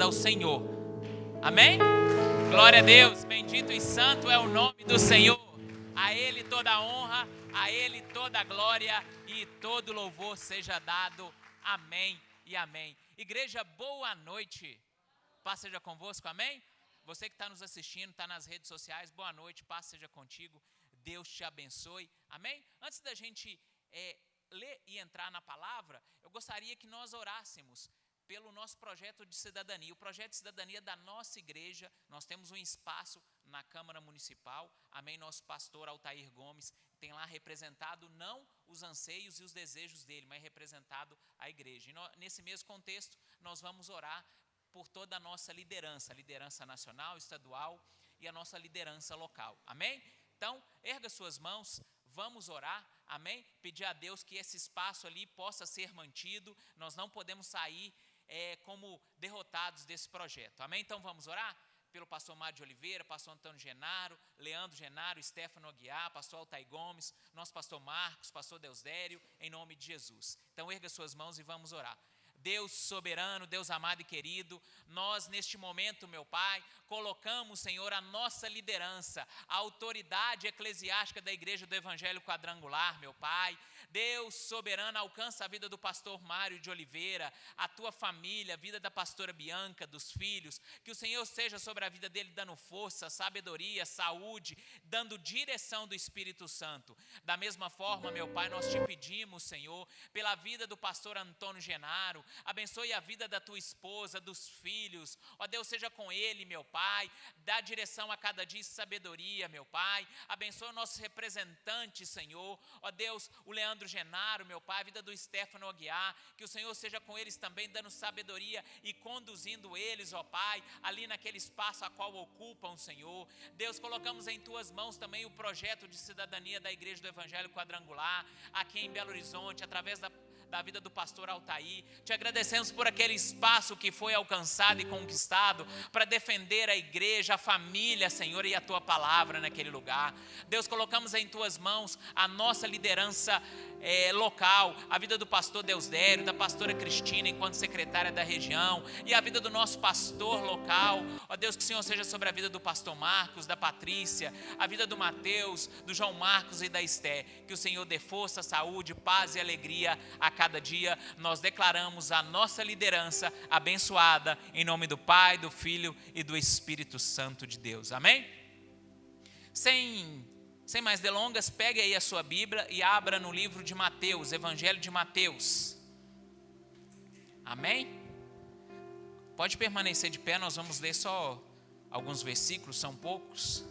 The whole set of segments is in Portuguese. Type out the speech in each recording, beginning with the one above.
ao Senhor. Amém? Glória a Deus, bendito e santo é o nome do Senhor. A Ele toda a honra, a Ele toda a glória e todo louvor seja dado. Amém e amém. Igreja, boa noite. Paz seja convosco, amém? Você que está nos assistindo, está nas redes sociais, boa noite, paz seja contigo. Deus te abençoe, amém? Antes da gente ler e entrar na palavra, eu gostaria que nós orássemos pelo nosso projeto de cidadania. O projeto de cidadania da nossa igreja, nós temos um espaço na Câmara Municipal, amém? Nosso pastor Altair Gomes tem lá representado não os anseios e os desejos dele, mas representado a igreja. E nesse mesmo contexto, nós vamos orar por toda a nossa liderança, liderança nacional, estadual e a nossa liderança local, amém? Então, erga suas mãos, vamos orar, amém? Pedir a Deus que esse espaço ali possa ser mantido, nós não podemos sair como derrotados desse projeto, amém? Então vamos orar? Pelo pastor Mário de Oliveira, pastor Antônio Genaro, Leandro Genaro, Stefano Aguiar, pastor Altair Gomes, nosso pastor Marcos, pastor Deusdério, em nome de Jesus. Então erga suas mãos e vamos orar. Deus soberano, Deus amado e querido, nós neste momento, meu Pai, colocamos, Senhor, a nossa liderança, a autoridade eclesiástica da Igreja do Evangelho Quadrangular, meu Pai. Deus soberano, alcança a vida do pastor Mário de Oliveira, a tua família, a vida da pastora Bianca, dos filhos, que o Senhor seja sobre a vida dele dando força, sabedoria, saúde, dando direção do Espírito Santo. Da mesma forma, meu Pai, nós te pedimos, Senhor, pela vida do pastor Antônio Genaro, abençoe a vida da tua esposa, dos filhos, ó Deus, seja com ele, meu Pai, dá direção a cada dia e sabedoria, meu Pai, abençoe os nossos representantes, Senhor, ó Deus, o Leandro Genaro, meu Pai, a vida do Stefano Aguiar, que o Senhor seja com eles também, dando sabedoria e conduzindo eles, ó Pai, ali naquele espaço a qual ocupam, Senhor. Deus, colocamos em tuas mãos também o projeto de cidadania da Igreja do Evangelho Quadrangular, aqui em Belo Horizonte, através da vida do pastor Altair. Te agradecemos por aquele espaço que foi alcançado e conquistado para defender a igreja, a família, Senhor, e a tua palavra naquele lugar. Deus, colocamos em tuas mãos a nossa liderança local, a vida do pastor Deusdério, da pastora Cristina enquanto secretária da região, e a vida do nosso pastor local. Ó Deus, que o Senhor seja sobre a vida do pastor Marcos, da Patrícia, a vida do Mateus, do João Marcos e da Esté. Que o Senhor dê força, saúde, paz e alegria a cada dia. Nós declaramos a nossa liderança abençoada em nome do Pai, do Filho e do Espírito Santo de Deus. Amém? Sem mais delongas, pegue aí a sua Bíblia e abra no livro de Mateus, Evangelho de Mateus. Amém? Pode permanecer de pé, nós vamos ler só alguns versículos, são poucos.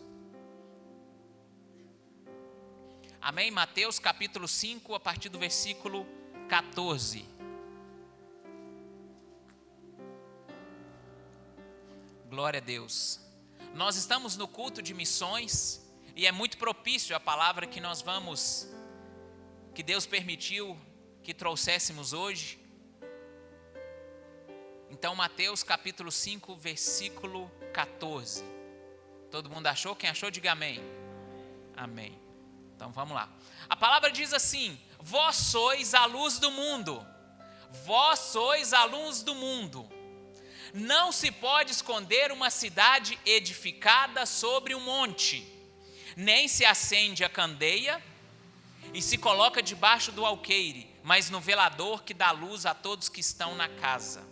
Amém? Mateus capítulo 5, a partir do versículo 14. Glória a Deus. Nós estamos no culto de missões e é muito propício a palavra que Deus permitiu que trouxéssemos hoje. Então, Mateus capítulo 5, versículo 14. Todo mundo achou? Quem achou, diga amém. Amém. Então, vamos lá. A palavra diz assim: vós sois a luz do mundo. Vós sois a luz do mundo. Não se pode esconder uma cidade edificada sobre um monte. Nem se acende a candeia e se coloca debaixo do alqueire, mas no velador que dá luz a todos que estão na casa.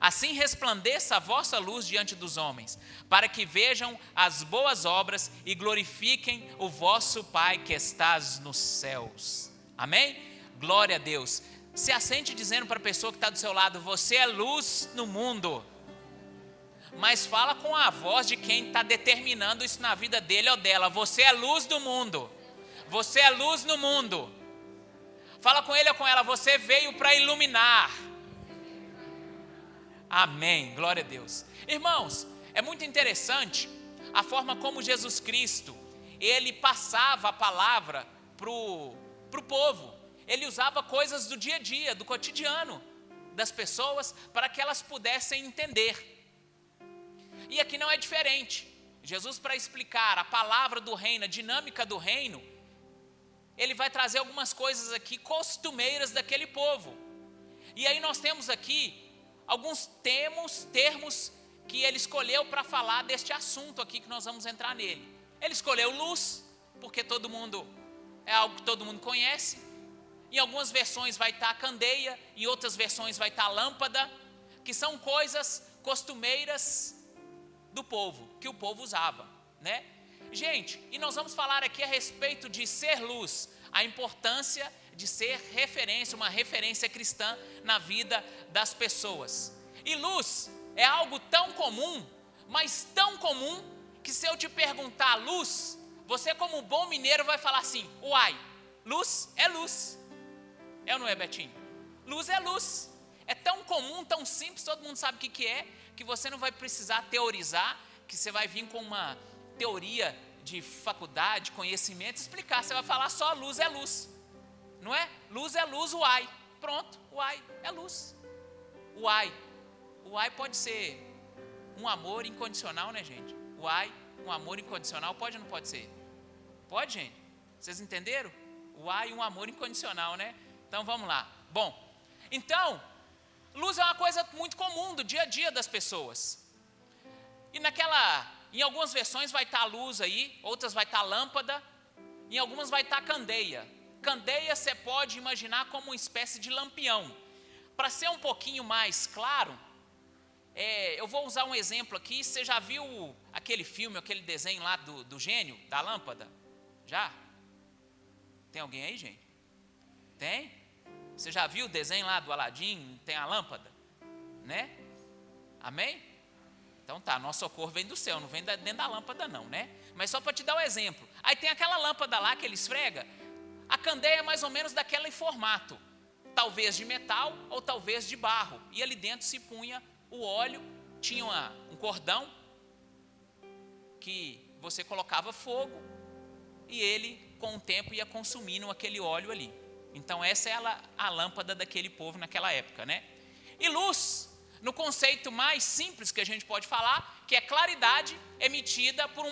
Assim resplandeça a vossa luz diante dos homens, para que vejam as boas obras e glorifiquem o vosso Pai que estás nos céus. Amém? Glória a Deus. Se assente dizendo para a pessoa que está do seu lado: você é luz no mundo. Mas fala com a voz de quem está determinando isso na vida dele ou dela: você é luz do mundo. Você é luz no mundo. Fala com ele ou com ela: você veio para iluminar. Amém, glória a Deus. Irmãos, é muito interessante a forma como Jesus Cristo, ele passava a palavra para o povo. Ele usava coisas do dia a dia, do cotidiano das pessoas, para que elas pudessem entender. E aqui não é diferente. Jesus, para explicar a palavra do reino, a dinâmica do reino, ele vai trazer algumas coisas aqui costumeiras daquele povo. E aí nós temos aqui alguns termos que ele escolheu para falar deste assunto aqui que nós vamos entrar nele. Ele escolheu luz, porque é algo que todo mundo conhece. Em algumas versões vai estar candeia, em outras versões vai estar lâmpada, que são coisas costumeiras do povo, que o povo usava, né? Gente, e nós vamos falar aqui a respeito de ser luz, a importância de ser referência, uma referência cristã na vida das pessoas. E luz é algo tão comum, mas tão comum, que se eu te perguntar luz, você como bom mineiro vai falar assim, uai, luz é luz. É ou não é, Betinho? Luz é luz. É tão comum, tão simples, todo mundo sabe o que é, que você não vai precisar teorizar, que você vai vir com uma teoria de faculdade, conhecimento, explicar. Você vai falar só luz é luz. Não é? Luz é luz, uai. Pronto, uai é luz. Uai. Uai pode ser um amor incondicional, né, gente? Uai, um amor incondicional pode ou não pode ser? Pode, gente? Vocês entenderam? Uai, um amor incondicional, né? Então vamos lá. Bom, então, luz é uma coisa muito comum do dia a dia das pessoas. E em algumas versões vai estar luz aí, outras vai estar lâmpada, em algumas vai estar candeia. Candeia você pode imaginar como uma espécie de lampião. Para ser um pouquinho mais claro, eu vou usar um exemplo aqui. Você já viu aquele filme, aquele desenho lá do gênio, da lâmpada? Já? Tem alguém aí, gente? Tem? Você já viu o desenho lá do Aladim, tem a lâmpada? Né? Amém? Então tá, nosso socorro vem do céu, não vem dentro da lâmpada não, né? Mas só para te dar um exemplo. Aí tem aquela lâmpada lá que ele esfrega. A candeia é mais ou menos daquele formato. Talvez de metal ou talvez de barro. E ali dentro se punha o óleo, tinha um cordão que você colocava fogo e ele com o tempo ia consumindo aquele óleo ali. Então essa é a lâmpada daquele povo naquela época, né? E luz, no conceito mais simples que a gente pode falar, que é claridade emitida por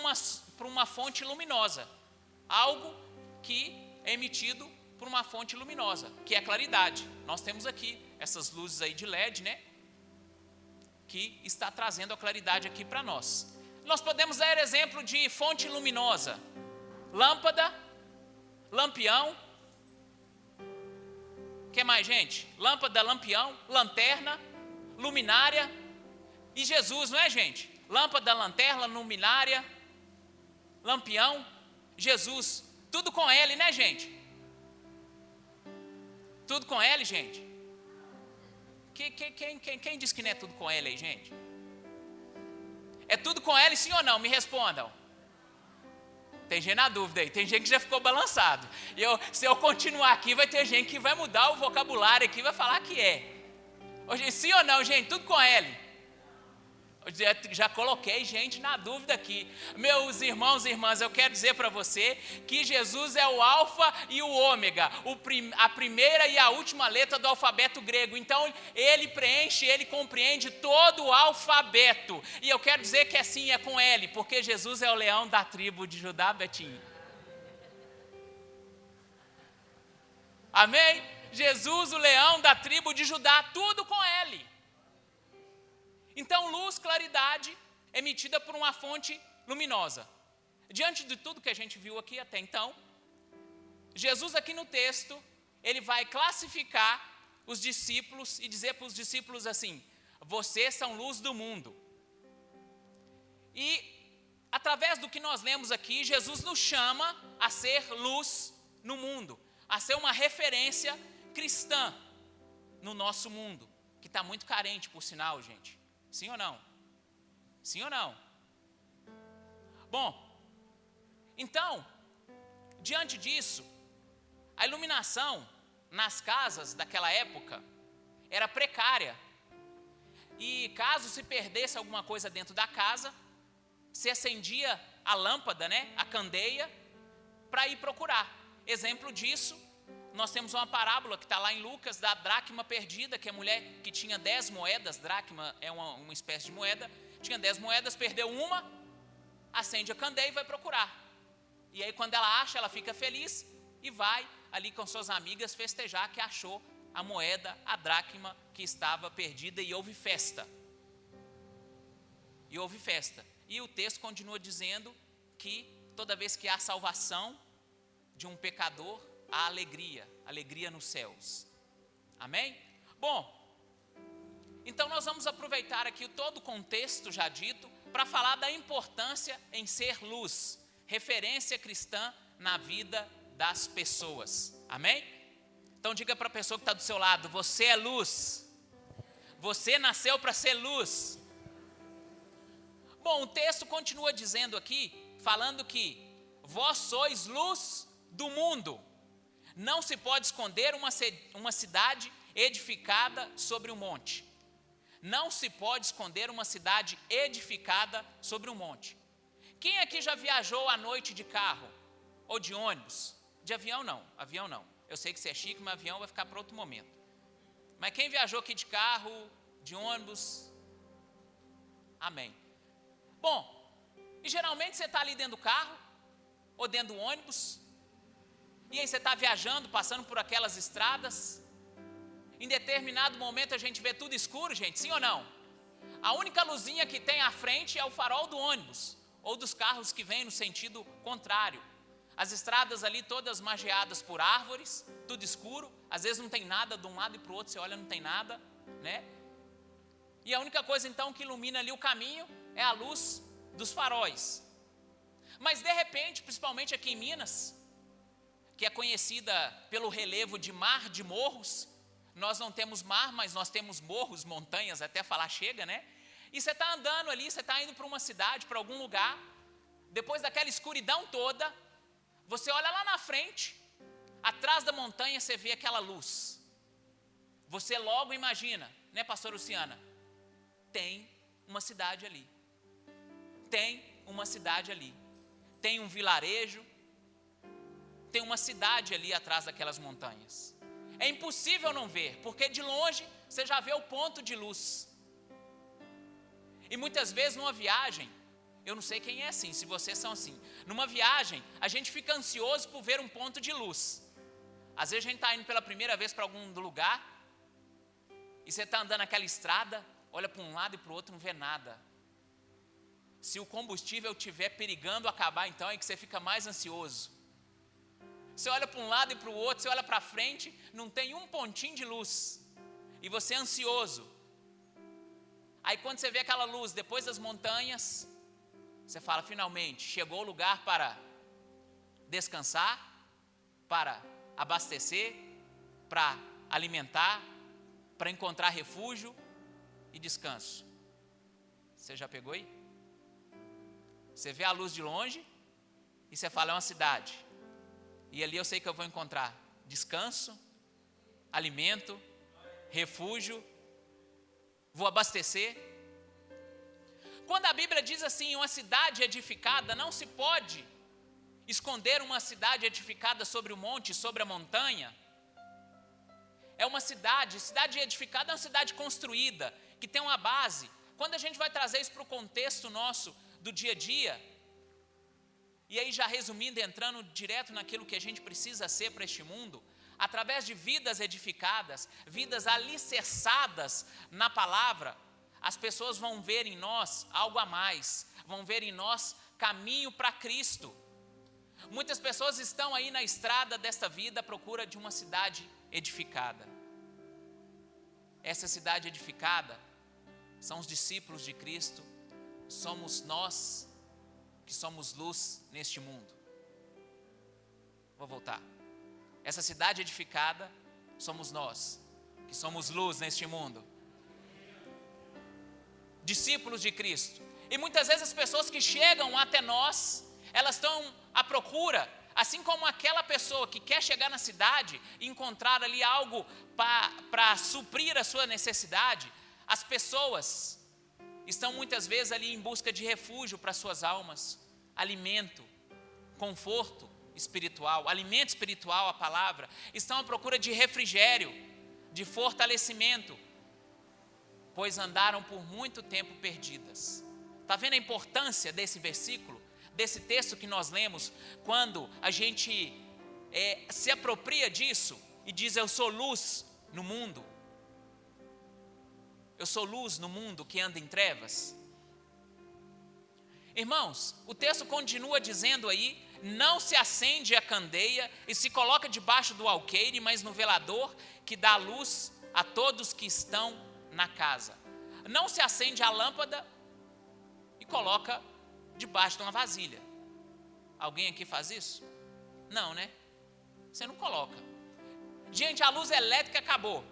uma fonte luminosa. Algo que é emitido por uma fonte luminosa, que é a claridade. Nós temos aqui essas luzes aí de LED, né? Que está trazendo a claridade aqui para nós. Nós podemos dar exemplo de fonte luminosa. Lâmpada, lampião. O que mais, gente? Lâmpada, lampião, lanterna, luminária e Jesus, não é, gente? Lâmpada, lanterna, luminária, lampião, Jesus. Tudo com L, né, gente? Tudo com L, gente? Quem disse que não é tudo com L aí, gente? É tudo com L, sim ou não? Me respondam. Tem gente na dúvida aí, tem gente que já ficou balançado. Se eu continuar aqui, vai ter gente que vai mudar o vocabulário aqui, vai falar que é. Hoje, sim ou não, gente? Tudo com L. Já coloquei gente na dúvida aqui. Meus irmãos e irmãs, eu quero dizer para você que Jesus é o alfa e o ômega, a primeira e a última letra do alfabeto grego. Então ele preenche, ele compreende todo o alfabeto. E eu quero dizer que assim é com L, porque Jesus é o leão da tribo de Judá, Betinho. Amém? Jesus, o leão da tribo de Judá, tudo com L. Então, luz, claridade, emitida por uma fonte luminosa. Diante de tudo que a gente viu aqui até então, Jesus aqui no texto, ele vai classificar os discípulos e dizer para os discípulos assim: vocês são luz do mundo. E, através do que nós lemos aqui, Jesus nos chama a ser luz no mundo, a ser uma referência cristã no nosso mundo, que está muito carente, por sinal, gente. Sim ou não? Sim ou não? Bom, então, diante disso, a iluminação nas casas daquela época era precária. E caso se perdesse alguma coisa dentro da casa, se acendia a lâmpada, né, a candeia, para ir procurar. Exemplo disso, nós temos uma parábola que está lá em Lucas, da dracma perdida, que a mulher que tinha 10 moedas, dracma é uma espécie de moeda, tinha 10 moedas, perdeu uma, acende a candeia e vai procurar. E aí quando ela acha, ela fica feliz e vai ali com suas amigas festejar que achou a moeda, a dracma que estava perdida, e houve festa. E o texto continua dizendo que toda vez que há salvação de um pecador, há alegria nos céus. Amém? Bom, então nós vamos aproveitar aqui todo o contexto já dito para falar da importância em ser luz, referência cristã na vida das pessoas. Amém? Então diga para a pessoa que está do seu lado: você é luz. Você nasceu para ser luz. Bom, o texto continua dizendo aqui, falando que vós sois luz do mundo. Não se pode esconder uma cidade edificada sobre um monte. Não se pode esconder uma cidade edificada sobre um monte. Quem aqui já viajou à noite de carro ou de ônibus? De avião não. Eu sei que você é chique, mas avião vai ficar para outro momento. Mas quem viajou aqui de carro, de ônibus? Amém. Bom, e geralmente você está ali dentro do carro, ou dentro do ônibus, e aí você está viajando, passando por aquelas estradas. Em determinado momento a gente vê tudo escuro, gente, sim ou não? A única luzinha que tem à frente é o farol do ônibus, ou dos carros que vêm no sentido contrário. As estradas ali todas margeadas por árvores, tudo escuro, às vezes não tem nada de um lado e para o outro, você olha, não tem nada, né? E a única coisa então que ilumina ali o caminho é a luz dos faróis. Mas de repente, principalmente aqui em Minas, que é conhecida pelo relevo de mar de morros, nós não temos mar, mas nós temos morros, montanhas, até falar chega, né? E você está andando ali, você está indo para uma cidade, para algum lugar, depois daquela escuridão toda, você olha lá na frente, atrás da montanha você vê aquela luz. Você logo imagina, né, pastor Luciana? Tem uma cidade ali. Tem uma cidade ali. Tem um vilarejo. Tem uma cidade ali atrás daquelas montanhas. É impossível não ver, porque de longe você já vê o ponto de luz. E muitas vezes numa viagem, eu não sei quem é assim, se vocês são assim. Numa viagem, a gente fica ansioso por ver um ponto de luz. Às vezes a gente está indo pela primeira vez para algum lugar, e você está andando naquela estrada, olha para um lado e para o outro, não vê nada. Se o combustível estiver perigando acabar, então é que você fica mais ansioso. Você olha para um lado e para o outro, você olha para frente, não tem um pontinho de luz. E você é ansioso. Aí quando você vê aquela luz depois das montanhas, você fala, finalmente, chegou o lugar para descansar, para abastecer, para alimentar, para encontrar refúgio e descanso. Você já pegou aí? Você vê a luz de longe e você fala, é uma cidade. E ali eu sei que eu vou encontrar descanso, alimento, refúgio, vou abastecer. Quando a Bíblia diz assim, uma cidade edificada, não se pode esconder uma cidade edificada sobre o monte, sobre a montanha. É uma cidade edificada é uma cidade construída, que tem uma base. Quando a gente vai trazer isso para o contexto nosso do dia a dia, e aí já resumindo, entrando direto naquilo que a gente precisa ser para este mundo, através de vidas edificadas, vidas alicerçadas na palavra, as pessoas vão ver em nós algo a mais, vão ver em nós caminho para Cristo. Muitas pessoas estão aí na estrada desta vida à procura de uma cidade edificada. Essa cidade edificada são os discípulos de Cristo, somos nós que somos luz neste mundo. Vou voltar. Essa cidade edificada somos nós, que somos luz neste mundo. Discípulos de Cristo. E muitas vezes as pessoas que chegam até nós, elas estão à procura, assim como aquela pessoa que quer chegar na cidade e encontrar ali algo para suprir a sua necessidade. As pessoas estão muitas vezes ali em busca de refúgio para suas almas, alimento, conforto espiritual, alimento espiritual, a palavra, estão à procura de refrigério, de fortalecimento, pois andaram por muito tempo perdidas. Está vendo a importância desse versículo, desse texto que nós lemos, quando a gente se apropria disso e diz, eu sou luz no mundo. Eu sou luz no mundo que anda em trevas. Irmãos, o texto continua dizendo aí, não se acende a candeia e se coloca debaixo do alqueire, mas no velador que dá luz a todos que estão na casa. Não se acende a lâmpada e coloca debaixo de uma vasilha. Alguém aqui faz isso? Não, né? Você não coloca. Gente, a luz elétrica acabou.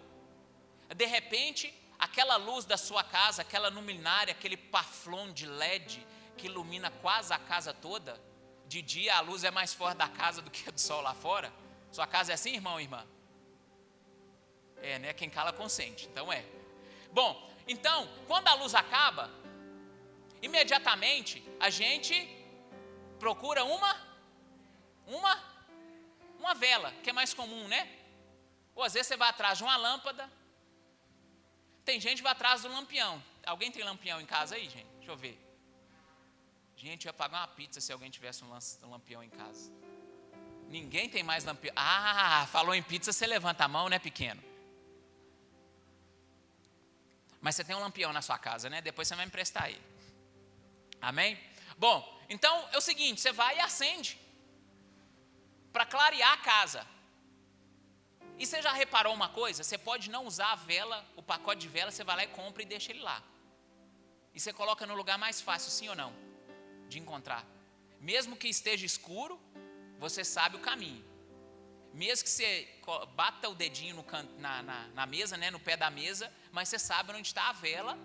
De repente, aquela luz da sua casa, aquela luminária, aquele paflon de LED que ilumina quase a casa toda, de dia a luz é mais forte da casa do que a do sol lá fora. Sua casa é assim, irmão e irmã? É, né? Quem cala consente, então é. Bom, então, quando a luz acaba, imediatamente a gente procura uma vela, que é mais comum, né? Ou às vezes você vai atrás de uma lâmpada. Tem gente que vai atrás do lampião. Alguém tem lampião em casa aí, gente? Deixa eu ver. Gente, eu ia pagar uma pizza se alguém tivesse um lampião em casa. Ninguém tem mais lampião. Ah, falou em pizza, você levanta a mão, né, pequeno? Mas você tem um lampião na sua casa, né? Depois você vai emprestar ele. Amém? Bom, então é o seguinte, você vai e acende para clarear a casa. E você já reparou uma coisa? Você pode não usar a vela, o pacote de vela, você vai lá e compra e deixa ele lá. E você coloca no lugar mais fácil, sim ou não? De encontrar. Mesmo que esteja escuro, você sabe o caminho. Mesmo que você bata o dedinho no canto, na mesa, né, no pé da mesa, mas você sabe onde está a vela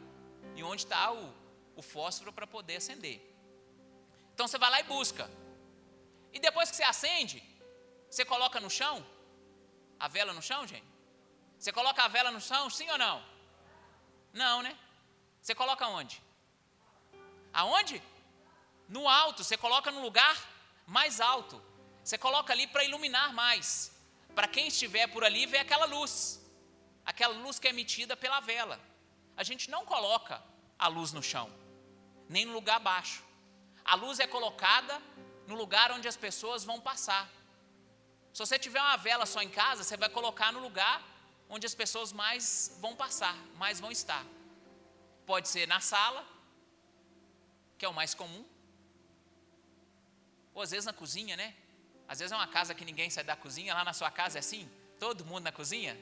e onde está o fósforo para poder acender. Então você vai lá e busca. E depois que você acende, você coloca no chão, a vela no chão, gente? Você coloca a vela no chão, sim ou não? Não, né? Você coloca onde? Aonde? No alto, você coloca no lugar mais alto. Você coloca ali para iluminar mais. Para quem estiver por ali ver aquela luz que é emitida pela vela. A gente não coloca a luz no chão, nem no lugar baixo. A luz é colocada no lugar onde as pessoas vão passar. Se você tiver uma vela só em casa, você vai colocar no lugar onde as pessoas mais vão passar, mais vão estar. Pode ser na sala, que é o mais comum, ou às vezes na cozinha, né? Às vezes é uma casa que ninguém sai da cozinha, lá na sua casa é assim, todo mundo na cozinha.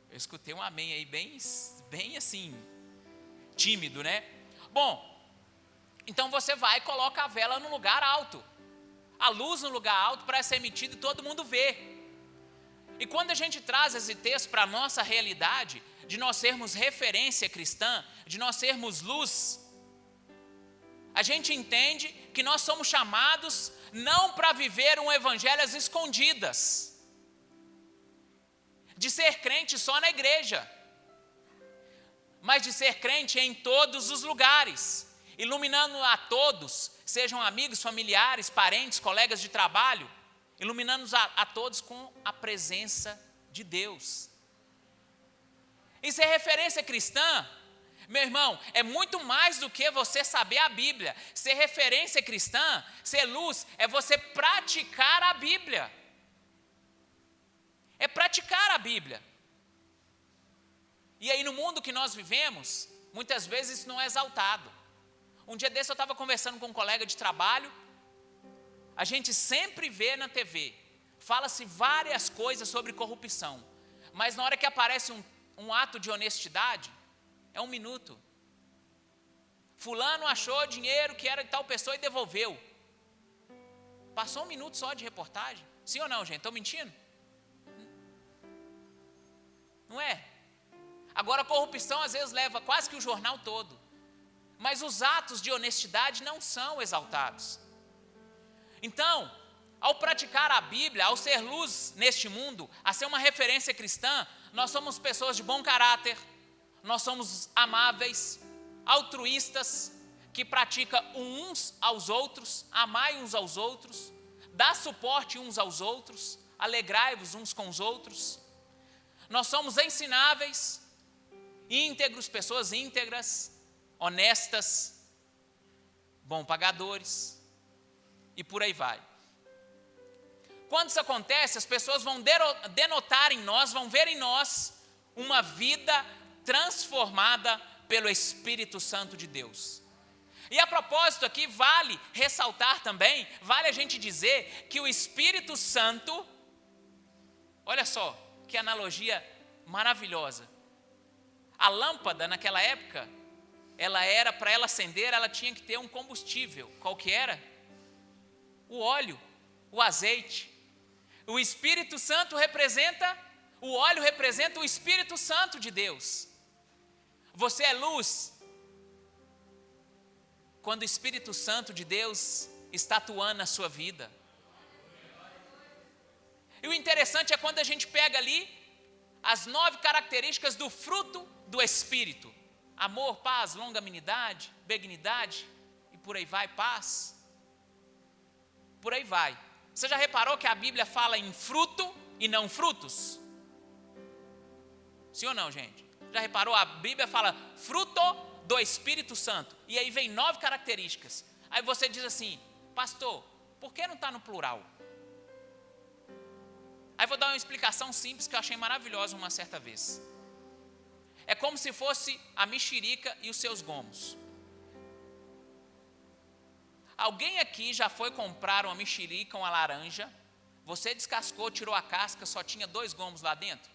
Eu escutei um amém aí bem assim, tímido, né? Bom, então você vai e coloca a vela no lugar alto. A luz no lugar alto para ser emitida e todo mundo vê. E quando a gente traz esse texto para a nossa realidade, de nós sermos referência cristã, de nós sermos luz, a gente entende que nós somos chamados não para viver um evangelho às escondidas, de ser crente só na igreja, mas de ser crente em todos os lugares, iluminando a todos, sejam amigos, familiares, parentes, colegas de trabalho, iluminando a todos com a presença de Deus. E ser referência cristã, meu irmão, é muito mais do que você saber a Bíblia. Ser referência cristã, ser luz, é você praticar a Bíblia. É praticar a Bíblia. E aí no mundo que nós vivemos, muitas vezes isso não é exaltado. Um dia desse eu estava conversando com um colega de trabalho, a gente sempre vê na TV, fala-se várias coisas sobre corrupção, mas na hora que aparece um ato de honestidade, é 1 minuto. Fulano achou dinheiro que era de tal pessoa e devolveu. Passou 1 minuto só de reportagem. Sim ou não, gente? Estou mentindo? Não é? Agora a corrupção às vezes leva quase que o jornal todo. Mas os atos de honestidade não são exaltados. Então, ao praticar a Bíblia, ao ser luz neste mundo, a ser uma referência cristã, nós somos pessoas de bom caráter, nós somos amáveis, altruístas, que praticam uns aos outros, amai uns aos outros, dá suporte uns aos outros, alegrai-vos uns com os outros. Nós somos ensináveis, íntegros, pessoas íntegras, honestas, bom pagadores, e por aí vai. Quando isso acontece, as pessoas vão denotar em nós, vão ver em nós uma vida transformada pelo Espírito Santo de Deus. E a propósito aqui, vale ressaltar também, vale a gente dizer que o Espírito Santo, olha só, que analogia maravilhosa. A lâmpada naquela época, para ela acender, ela tinha que ter um combustível. Qual que era? O óleo, o azeite. O Espírito Santo o óleo representa o Espírito Santo de Deus. Você é luz quando o Espírito Santo de Deus está atuando na sua vida. E o interessante é quando a gente pega ali as 9 características do fruto do Espírito. Amor, paz, longanimidade, benignidade, e por aí vai, paz. Por aí vai. Você já reparou que a Bíblia fala em fruto e não frutos? Sim ou não, gente? Já reparou? A Bíblia fala fruto do Espírito Santo. E aí vem 9 características. Aí você diz assim, pastor, por que não está no plural? Aí vou dar uma explicação simples que eu achei maravilhosa uma certa vez. É como se fosse a mexerica e os seus gomos. Alguém aqui já foi comprar uma mexerica, uma laranja, você descascou, tirou a casca, só tinha 2 gomos lá dentro?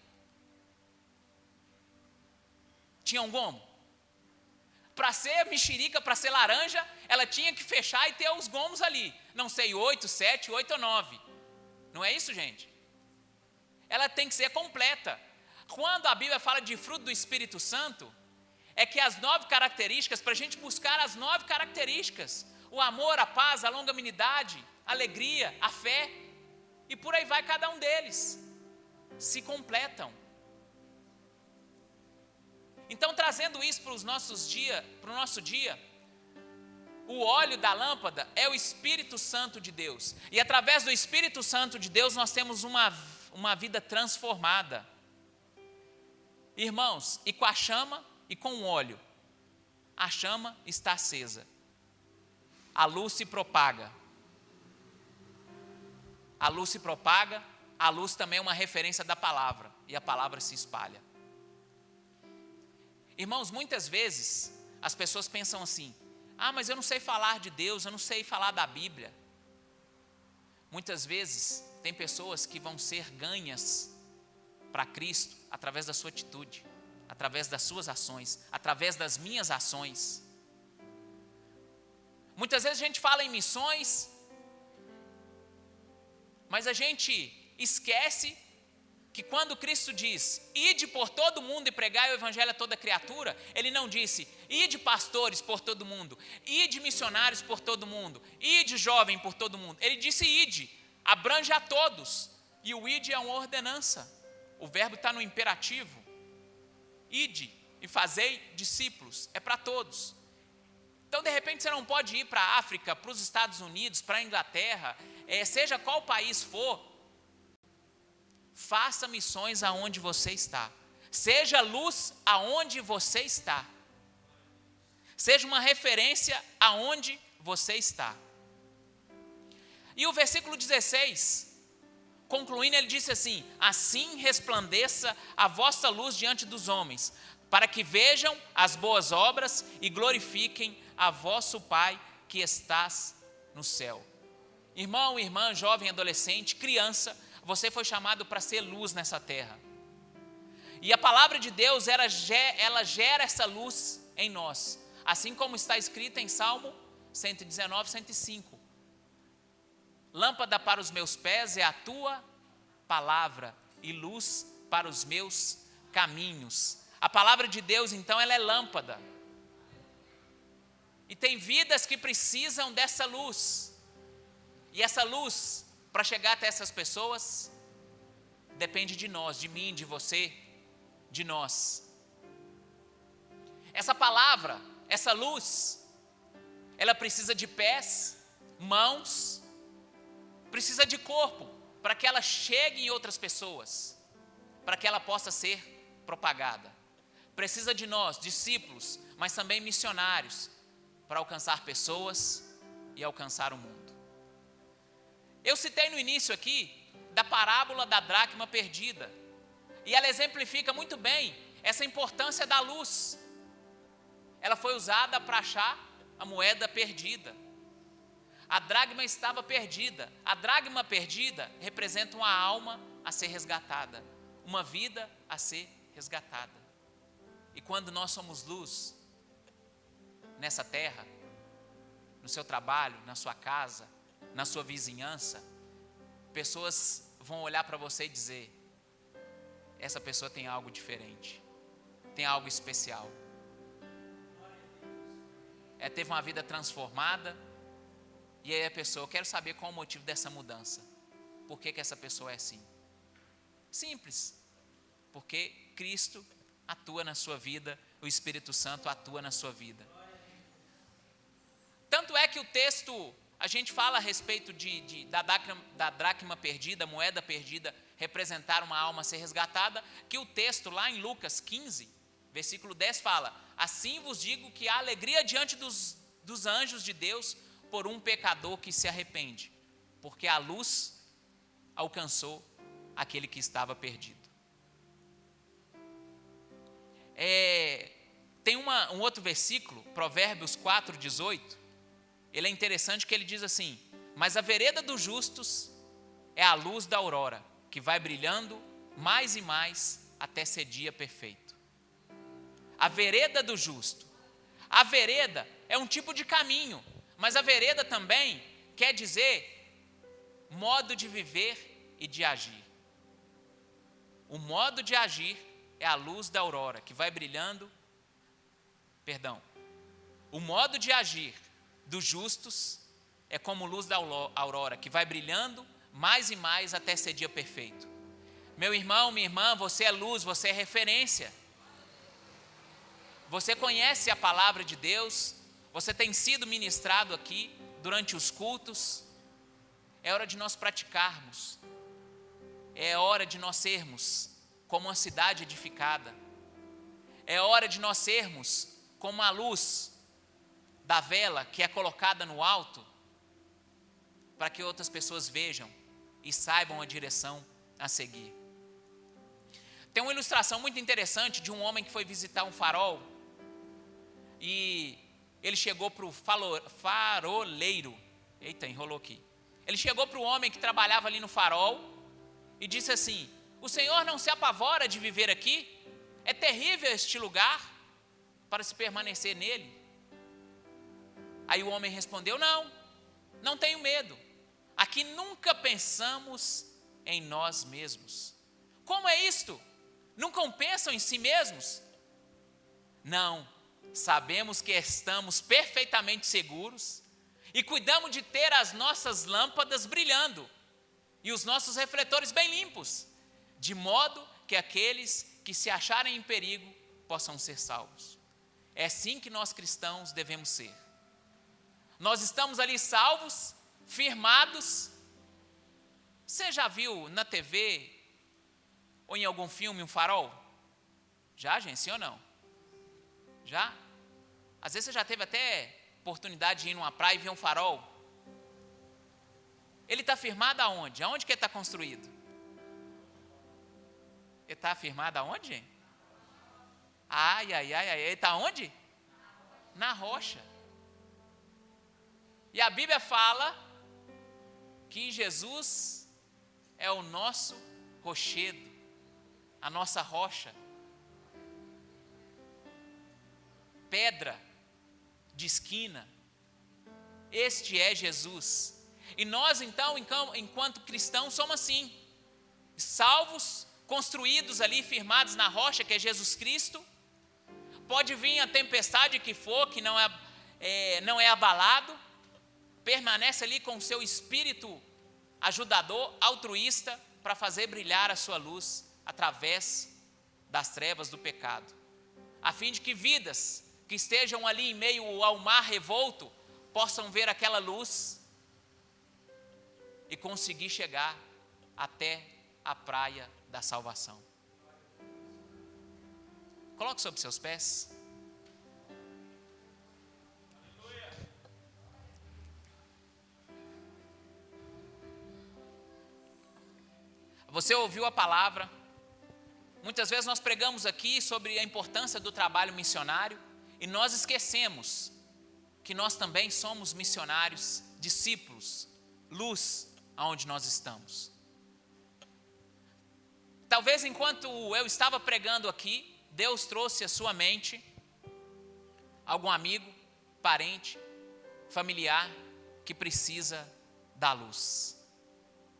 Tinha um gomo? Para ser mexerica, para ser laranja, ela tinha que fechar e ter os gomos ali. Não sei, 8, 7, 8 ou 9. Não é isso, gente? Ela tem que ser completa. Quando a Bíblia fala de fruto do Espírito Santo, é que as 9 características, para a gente buscar as 9 características, o amor, a paz, a longanimidade, a alegria, a fé, e por aí vai cada um deles, se completam. Então, trazendo isso para o nosso dia, o óleo da lâmpada é o Espírito Santo de Deus. E através do Espírito Santo de Deus, nós temos uma vida transformada. Irmãos, e com a chama e com o óleo, a chama está acesa. A luz se propaga. A luz se propaga, a luz também é uma referência da palavra. E a palavra se espalha. Irmãos, muitas vezes as pessoas pensam assim, mas eu não sei falar de Deus, eu não sei falar da Bíblia. Muitas vezes tem pessoas que vão ser ganhas para Cristo através da sua atitude, através das suas ações, através das minhas ações. Muitas vezes a gente fala em missões, mas a gente esquece que quando Cristo diz, ide por todo mundo e pregai o evangelho a toda criatura, Ele não disse, ide pastores por todo mundo, ide missionários por todo mundo, ide jovem por todo mundo. Ele disse ide, abrange a todos. E o ide é uma ordenança. O verbo está no imperativo. Ide e fazei discípulos, é para todos. Então, de repente, você não pode ir para a África, para os Estados Unidos, para a Inglaterra, seja qual país for, faça missões aonde você está. Seja luz aonde você está. Seja uma referência aonde você está. E o versículo 16, concluindo, ele disse assim, assim resplandeça a vossa luz diante dos homens, para que vejam as boas obras e glorifiquem a vosso Pai que estás no céu. Irmão, irmã, jovem, adolescente, criança, você foi chamado para ser luz nessa terra. E a palavra de Deus, ela gera essa luz em nós. Assim como está escrito em Salmo 119, 105. Lâmpada para os meus pés é a tua palavra e luz para os meus caminhos. A palavra de Deus, então, ela é lâmpada. E tem vidas que precisam dessa luz. E essa luz, para chegar até essas pessoas, depende de nós, de mim, de você, de nós. Essa palavra, essa luz, ela precisa de pés, mãos, precisa de corpo, para que ela chegue em outras pessoas, para que ela possa ser propagada. Precisa de nós, discípulos, mas também missionários, para alcançar pessoas e alcançar o mundo. Eu citei no início aqui da parábola da dracma perdida. E ela exemplifica muito bem essa importância da luz. Ela foi usada para achar a moeda perdida. A dracma estava perdida. A dracma perdida representa uma alma a ser resgatada, uma vida a ser resgatada. E quando nós somos luz nessa terra, no seu trabalho, na sua casa, na sua vizinhança, pessoas vão olhar para você e dizer: essa pessoa tem algo diferente, tem algo especial. Teve uma vida transformada. E aí a pessoa, eu quero saber qual o motivo dessa mudança. Por que essa pessoa é assim? Simples. Porque Cristo atua na sua vida, o Espírito Santo atua na sua vida. Tanto é que o texto, a gente fala a respeito da dracma perdida, moeda perdida, representar uma alma a ser resgatada, que o texto lá em Lucas 15, versículo 10 fala: assim vos digo que há alegria diante dos anjos de Deus por um pecador que se arrepende, porque a luz alcançou aquele que estava perdido. Tem um outro versículo, Provérbios 4:18, ele é interessante que ele diz assim: mas a vereda dos justos é a luz da aurora, que vai brilhando mais e mais até ser dia perfeito. A vereda do justo. A vereda é um tipo de caminho, mas a vereda também quer dizer modo de viver e de agir. O modo de agir é a luz da aurora, que vai brilhando. O modo de agir dos justos é como luz da aurora, que vai brilhando mais e mais até ser dia perfeito. Meu irmão, minha irmã, você é luz, você é referência. Você conhece a palavra de Deus, você tem sido ministrado aqui durante os cultos. É hora de nós praticarmos. É hora de nós sermos como uma cidade edificada. É hora de nós sermos como a luz da vela que é colocada no alto, para que outras pessoas vejam e saibam a direção a seguir. Tem uma ilustração muito interessante de um homem que foi visitar um farol, e ele chegou para o faroleiro. Eita, enrolou aqui. Ele chegou para o homem que trabalhava ali no farol e disse assim: o senhor não se apavora de viver aqui? É terrível este lugar para se permanecer nele. Aí o homem respondeu: não tenho medo. Aqui nunca pensamos em nós mesmos. Como é isto? Nunca pensam em si mesmos? Não, sabemos que estamos perfeitamente seguros e cuidamos de ter as nossas lâmpadas brilhando e os nossos refletores bem limpos, de modo que aqueles que se acharem em perigo possam ser salvos. É assim que nós cristãos devemos ser. Nós estamos ali salvos, firmados. Você já viu na TV ou em algum filme um farol? Já, gente? Sim ou não? Já? Às vezes você já teve até oportunidade de ir numa praia e ver um farol. Ele está firmado aonde? Aonde que ele está construído? Ele está firmado aonde, gente? Ele está onde? Na rocha. E a Bíblia fala que Jesus é o nosso rochedo, a nossa rocha. Pedra de esquina. Este é Jesus. E nós então, enquanto cristãos, somos assim, salvos, construídos ali, firmados na rocha que é Jesus Cristo. Pode vir a tempestade que for, que não é abalado, permanece ali com o seu espírito ajudador, altruísta, para fazer brilhar a sua luz através das trevas do pecado, a fim de que vidas que estejam ali em meio ao mar revolto possam ver aquela luz e conseguir chegar até a praia da salvação. Coloque sobre seus pés. Você ouviu a palavra. Muitas vezes nós pregamos aqui sobre a importância do trabalho missionário e nós esquecemos que nós também somos missionários, discípulos, luz aonde nós estamos. Talvez enquanto eu estava pregando aqui, Deus trouxe à sua mente algum amigo, parente, familiar que precisa da luz,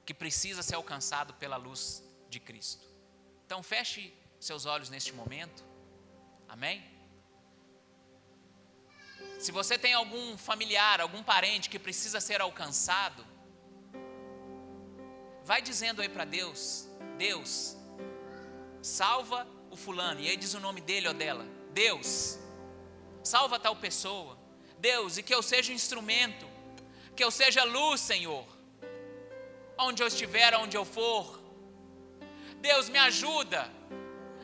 que precisa ser alcançado pela luz de Cristo. Então feche seus olhos neste momento, amém? Se você tem algum familiar, algum parente que precisa ser alcançado, vai dizendo aí para Deus: Deus, salva o fulano, e aí diz o nome dele ou dela. Deus, salva tal pessoa. Deus, e que eu seja instrumento, que eu seja luz, Senhor, onde eu estiver, onde eu for. Deus, me ajuda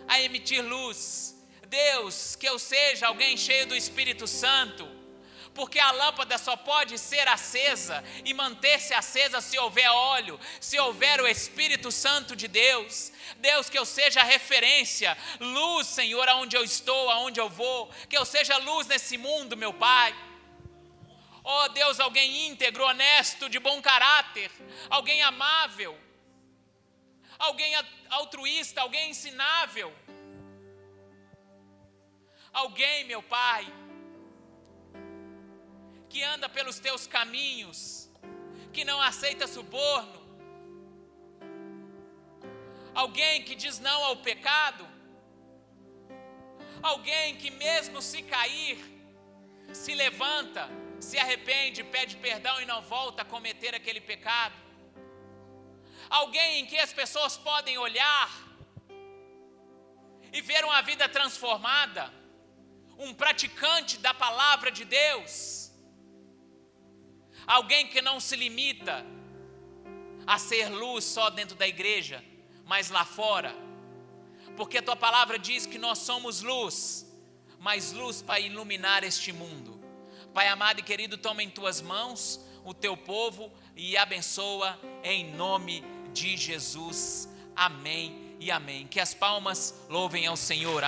a emitir luz. Deus, que eu seja alguém cheio do Espírito Santo, porque a lâmpada só pode ser acesa e manter-se acesa se houver óleo, se houver o Espírito Santo de Deus. Deus, que eu seja referência, luz, Senhor, aonde eu estou, aonde eu vou, que eu seja luz nesse mundo, meu Pai. Oh Deus, alguém íntegro, honesto, de bom caráter, alguém amável, alguém altruísta, alguém ensinável, alguém, meu Pai, que anda pelos teus caminhos, que não aceita suborno, alguém que diz não ao pecado, alguém que mesmo se cair, se levanta, se arrepende, pede perdão e não volta a cometer aquele pecado. Alguém em que as pessoas podem olhar e ver uma vida transformada, um praticante da palavra de Deus, alguém que não se limita a ser luz só dentro da igreja, mas lá fora, porque a tua palavra diz que nós somos luz, mas luz para iluminar este mundo. Pai amado e querido, toma em tuas mãos o teu povo e abençoa em nome de Jesus. Amém e amém. Que as palmas louvem ao Senhor. Amém.